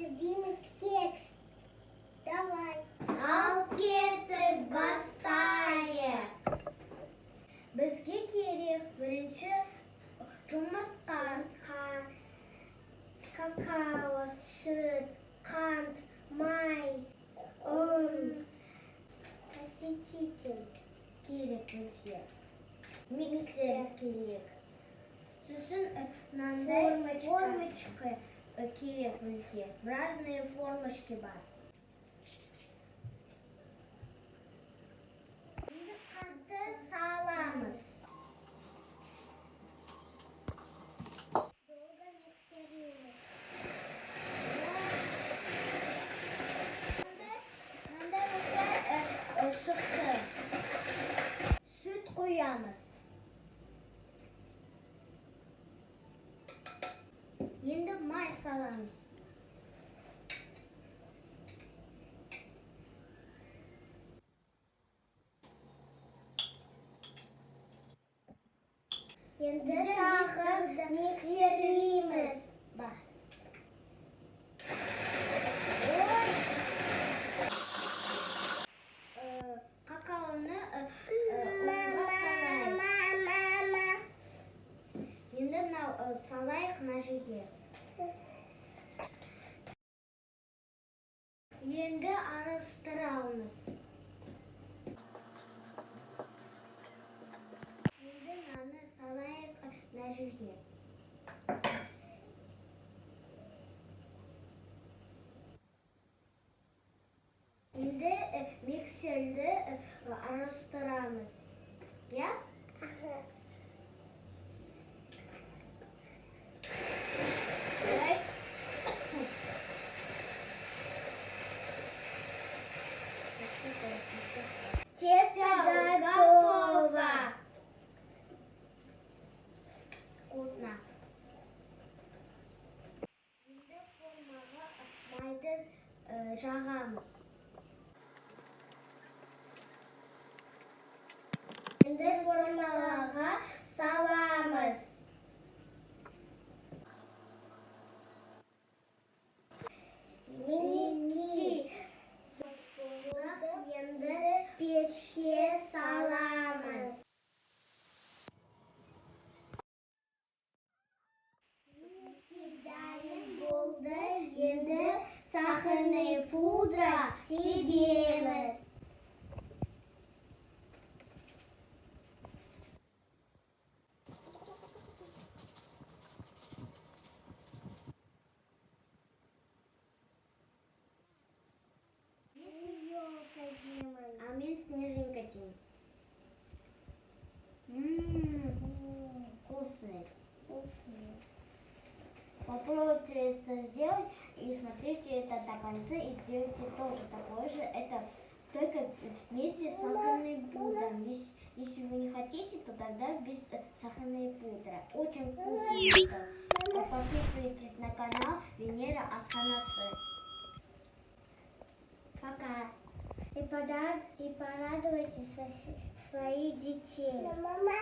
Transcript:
любимый кекс. Давай. Алкеты бастайы. Бізге керек бірінші жұмыртқа, какао, сүт, қант, май, ұн, осветитель керек бізге. Миксер керек. Сосын формочка керек бізге. Разные формочки бар. Енді қантты саламыз. Долго миксериміз. Қандай шықты. Сүт қоямыз. Енді май саламыз. Енді тағы миксерлейміз. Какаоны ұнға салайық. Енді салайық мына жерге. Енді араластырамыз. Енді мынаны салайық мына жерге. Енді миксерді араластырамыз. Я? Тесто готово. Вкусно. Енді формаға майды жағамыз. Енді формаға саламыз. Мінекей. Енді пешке саламыз. Мінекей дайын болды. Енді сахарный пудра себеміз. А мен снежинка деймін. Вкусный. Попробуйте это сделать и смотрите это до конца и сделайте тоже такое же. Это только вместе с сахарной пудрой. Если вы не хотите, то тогда без сахарной пудры. Очень вкусно. Подписывайтесь на канал Венера Асханасы. Пока. И порадуйте своих детей. Мама.